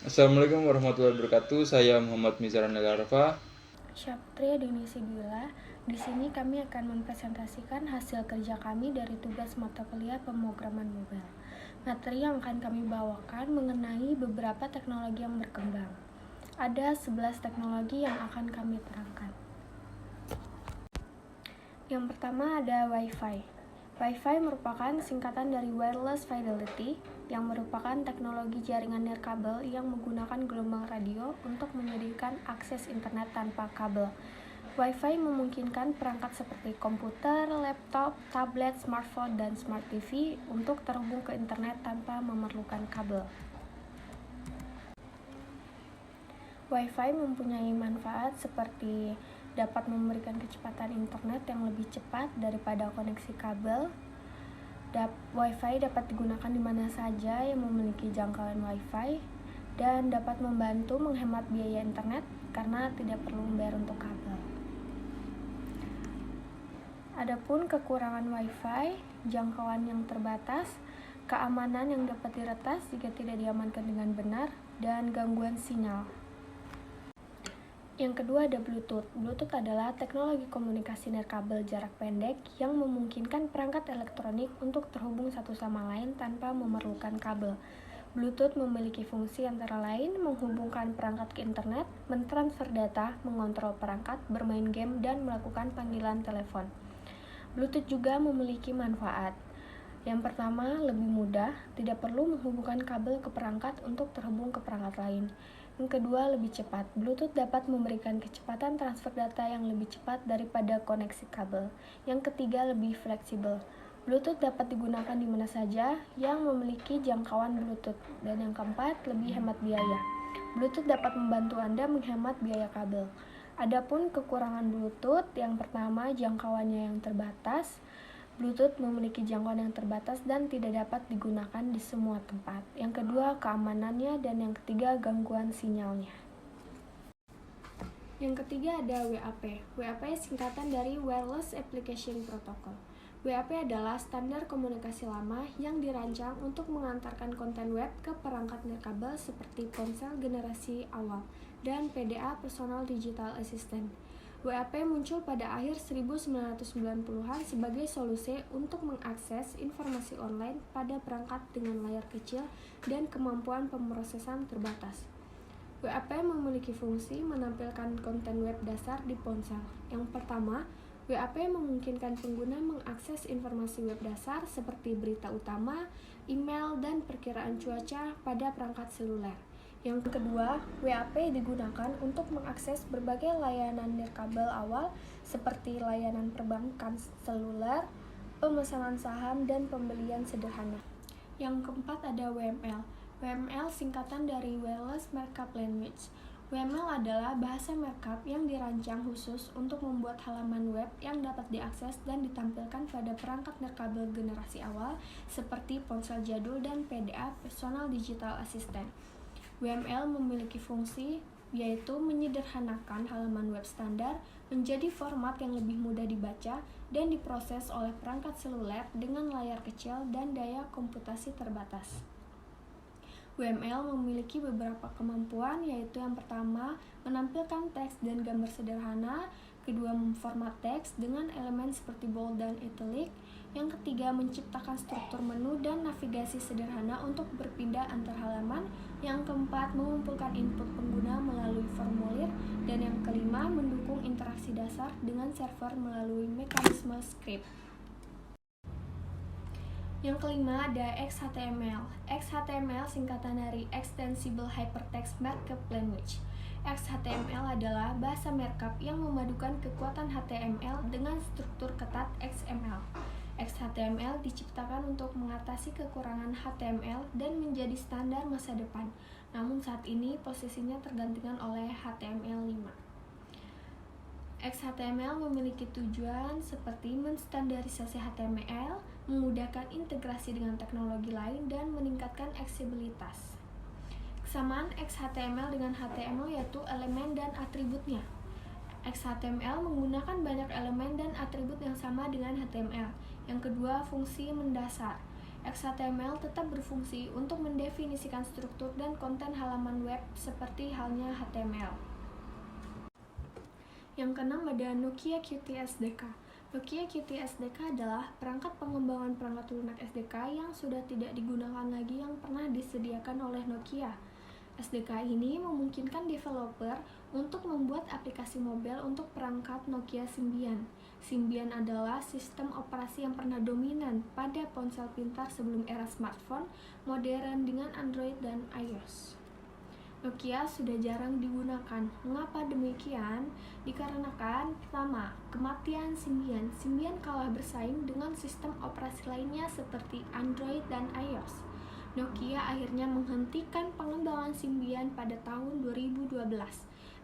Assalamualaikum warahmatullahi wabarakatuh. Saya Muhammad Mizran Arfa. Syapria Dini Sidila. Di sini kami akan mempresentasikan hasil kerja kami dari tugas mata kuliah pemrograman mobile. Materi yang akan kami bawakan mengenai beberapa teknologi yang berkembang. Ada 11 teknologi yang akan kami terangkan. Yang pertama ada Wi-Fi. Wi-Fi merupakan singkatan dari Wireless Fidelity, yang merupakan teknologi jaringan nirkabel yang menggunakan gelombang radio untuk menyediakan akses internet tanpa kabel. Wi-Fi memungkinkan perangkat seperti komputer, laptop, tablet, smartphone, dan smart TV untuk terhubung ke internet tanpa memerlukan kabel. Wi-Fi mempunyai manfaat seperti dapat memberikan kecepatan internet yang lebih cepat daripada koneksi kabel. Wi-Fi dapat digunakan di mana saja yang memiliki jangkauan Wi-Fi dan dapat membantu menghemat biaya internet karena tidak perlu membayar untuk kabel. Adapun kekurangan Wi-Fi, jangkauan yang terbatas, keamanan yang dapat diretas jika tidak diamankan dengan benar, dan gangguan sinyal. Yang kedua ada Bluetooth. Bluetooth adalah teknologi komunikasi nirkabel jarak pendek yang memungkinkan perangkat elektronik untuk terhubung satu sama lain tanpa memerlukan kabel. Bluetooth memiliki fungsi antara lain menghubungkan perangkat ke internet, mentransfer data, mengontrol perangkat, bermain game, dan melakukan panggilan telepon. Bluetooth juga memiliki manfaat. Yang pertama, lebih mudah, tidak perlu menghubungkan kabel ke perangkat untuk terhubung ke perangkat lain. Yang kedua, lebih cepat. Bluetooth dapat memberikan kecepatan transfer data yang lebih cepat daripada koneksi kabel. Yang ketiga, lebih fleksibel. Bluetooth dapat digunakan di mana saja yang memiliki jangkauan Bluetooth. Dan yang keempat, lebih hemat biaya. Bluetooth dapat membantu Anda menghemat biaya kabel. Adapun kekurangan Bluetooth, yang pertama, jangkauannya yang terbatas. Bluetooth memiliki jangkauan yang terbatas dan tidak dapat digunakan di semua tempat. Yang kedua, keamanannya, dan yang ketiga, gangguan sinyalnya. Yang ketiga ada WAP. WAP singkatan dari Wireless Application Protocol. WAP adalah standar komunikasi lama yang dirancang untuk mengantarkan konten web ke perangkat nirkabel seperti ponsel generasi awal dan PDA Personal Digital Assistant. WAP muncul pada akhir 1990-an sebagai solusi untuk mengakses informasi online pada perangkat dengan layar kecil dan kemampuan pemrosesan terbatas. WAP memiliki fungsi menampilkan konten web dasar di ponsel. Yang pertama, WAP memungkinkan pengguna mengakses informasi web dasar seperti berita utama, email, dan perkiraan cuaca pada perangkat seluler. Yang kedua, WAP digunakan untuk mengakses berbagai layanan nirkabel awal seperti layanan perbankan seluler, pemesanan saham, dan pembelian sederhana. Yang keempat ada WML. WML singkatan dari Wireless Markup Language. WML adalah bahasa markup yang dirancang khusus untuk membuat halaman web yang dapat diakses dan ditampilkan pada perangkat nirkabel generasi awal seperti ponsel jadul dan PDA Personal Digital Assistant. WML memiliki fungsi yaitu menyederhanakan halaman web standar menjadi format yang lebih mudah dibaca dan diproses oleh perangkat seluler dengan layar kecil dan daya komputasi terbatas. WML memiliki beberapa kemampuan, yaitu yang pertama, menampilkan teks dan gambar sederhana, kedua, memformat teks dengan elemen seperti bold dan italic, yang ketiga, menciptakan struktur menu dan navigasi sederhana untuk berpindah antar halaman, yang keempat, mengumpulkan input pengguna melalui formulir, dan yang kelima, mendukung interaksi dasar dengan server melalui mekanisme script. Yang kelima ada XHTML. XHTML singkatan dari Extensible Hypertext Markup Language. XHTML adalah bahasa markup yang memadukan kekuatan HTML dengan struktur ketat XML. XHTML diciptakan untuk mengatasi kekurangan HTML dan menjadi standar masa depan. Namun saat ini posisinya tergantikan oleh HTML5. XHTML memiliki tujuan seperti menstandarisasi HTML, memudahkan integrasi dengan teknologi lain, dan meningkatkan aksesibilitas. Kesamaan XHTML dengan HTML yaitu elemen dan atributnya. XHTML menggunakan banyak elemen dan atribut yang sama dengan HTML. Yang kedua, fungsi mendasar. XHTML tetap berfungsi untuk mendefinisikan struktur dan konten halaman web seperti halnya HTML. Yang keenam ada Nokia Qt SDK. Nokia Qt SDK adalah perangkat pengembangan perangkat lunak SDK yang sudah tidak digunakan lagi yang pernah disediakan oleh Nokia. SDK ini memungkinkan developer untuk membuat aplikasi mobile untuk perangkat Nokia Symbian. Symbian adalah sistem operasi yang pernah dominan pada ponsel pintar sebelum era smartphone modern dengan Android dan iOS. Nokia sudah jarang digunakan. Mengapa demikian? Dikarenakan pertama, kematian Symbian. Symbian kalah bersaing dengan sistem operasi lainnya seperti Android dan iOS. Nokia akhirnya menghentikan pengembangan Symbian pada tahun 2012.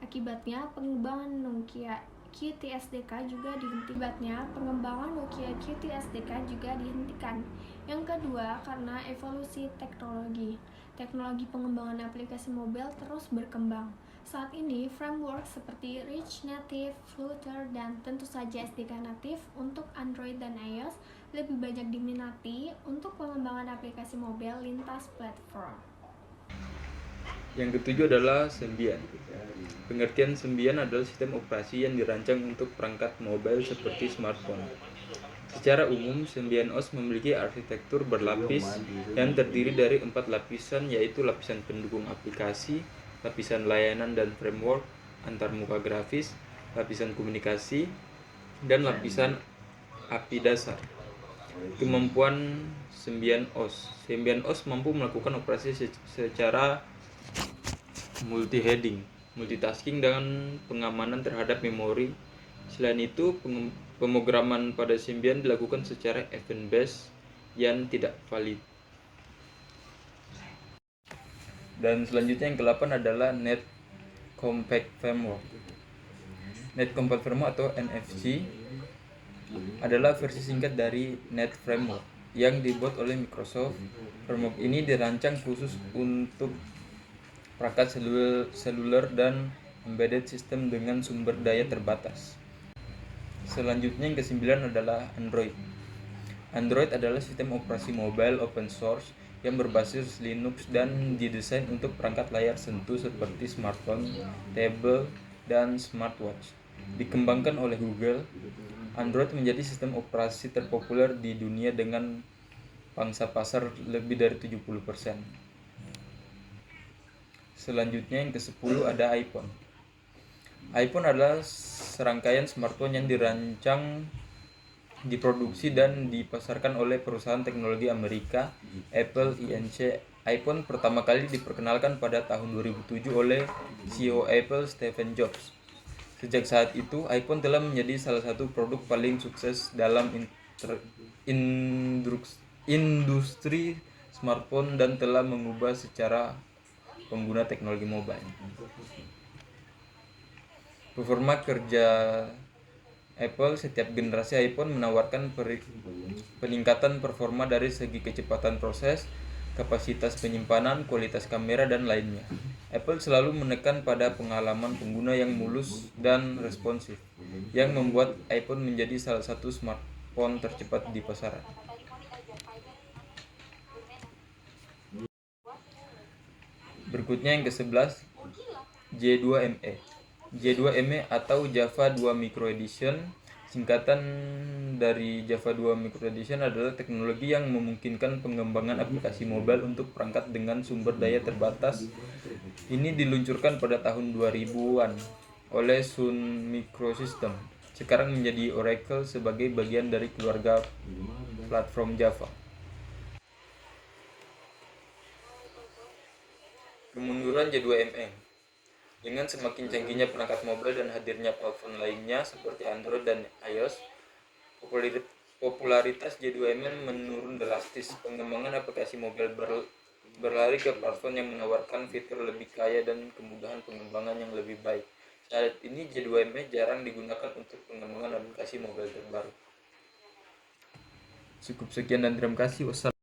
Akibatnya, pengembangan Nokia Qt SDK juga dihentikan. Yang kedua, karena evolusi teknologi. Teknologi pengembangan aplikasi mobile terus berkembang. Saat ini, framework seperti Rich Native, Flutter, dan tentu saja SDK natif untuk Android dan iOS lebih banyak diminati untuk pengembangan aplikasi mobile lintas platform. Yang ketujuh adalah Symbian. Pengertian Symbian adalah sistem operasi yang dirancang untuk perangkat mobile seperti smartphone. Secara umum, Symbian OS memiliki arsitektur berlapis yang terdiri dari 4 lapisan, yaitu lapisan pendukung aplikasi, lapisan layanan dan framework, antarmuka grafis, lapisan komunikasi, dan lapisan API dasar. Kemampuan Symbian OS. Symbian OS mampu melakukan operasi secara multi-heading, multitasking, dan pengamanan terhadap memori. Selain itu, pemrograman pada Symbian dilakukan secara event-based yang tidak valid. Dan selanjutnya yang ke-8 adalah Net Compact Framework. Net Compact Framework atau NFC adalah versi singkat dari Net Framework yang dibuat oleh Microsoft. Framework ini dirancang khusus untuk perangkat seluler dan embedded system dengan sumber daya terbatas. Selanjutnya yang ke-9 adalah Android. Android adalah sistem operasi mobile open source yang berbasis Linux dan didesain untuk perangkat layar sentuh seperti smartphone, tablet, dan smartwatch. Dikembangkan oleh Google, Android menjadi sistem operasi terpopuler di dunia dengan pangsa pasar lebih dari 70%. Selanjutnya yang ke-10 ada iPhone. iPhone adalah serangkaian smartphone yang dirancang, diproduksi, dan dipasarkan oleh perusahaan teknologi Amerika, Apple Inc. iPhone pertama kali diperkenalkan pada tahun 2007 oleh CEO Apple Steve Jobs. Sejak saat itu, iPhone telah menjadi salah satu produk paling sukses dalam industri smartphone dan telah mengubah secara pengguna teknologi mobile. Performa kerja Apple. Setiap generasi iPhone menawarkan peningkatan performa dari segi kecepatan proses, kapasitas penyimpanan, kualitas kamera, dan lainnya. Apple selalu menekan pada pengalaman pengguna yang mulus dan responsif, yang membuat iPhone menjadi salah satu smartphone tercepat di pasaran. Berikutnya yang ke-11, J2ME. J2ME atau Java 2 Micro Edition, singkatan dari Java 2 Micro Edition, adalah teknologi yang memungkinkan pengembangan aplikasi mobile untuk perangkat dengan sumber daya terbatas. Ini diluncurkan pada tahun 2000-an oleh Sun Microsystem. Sekarang menjadi Oracle sebagai bagian dari keluarga platform Java. Kemunduran J2ME. Dengan semakin canggihnya perangkat mobile dan hadirnya platform lainnya seperti Android dan iOS, popularitas J2ME menurun drastis. Pengembangan aplikasi mobile berlari ke platform yang menawarkan fitur lebih kaya dan kemudahan pengembangan yang lebih baik. Saat ini J2ME jarang digunakan untuk pengembangan aplikasi mobile terbaru. Cukup sekian dan terima kasih. Wassalamualaikum.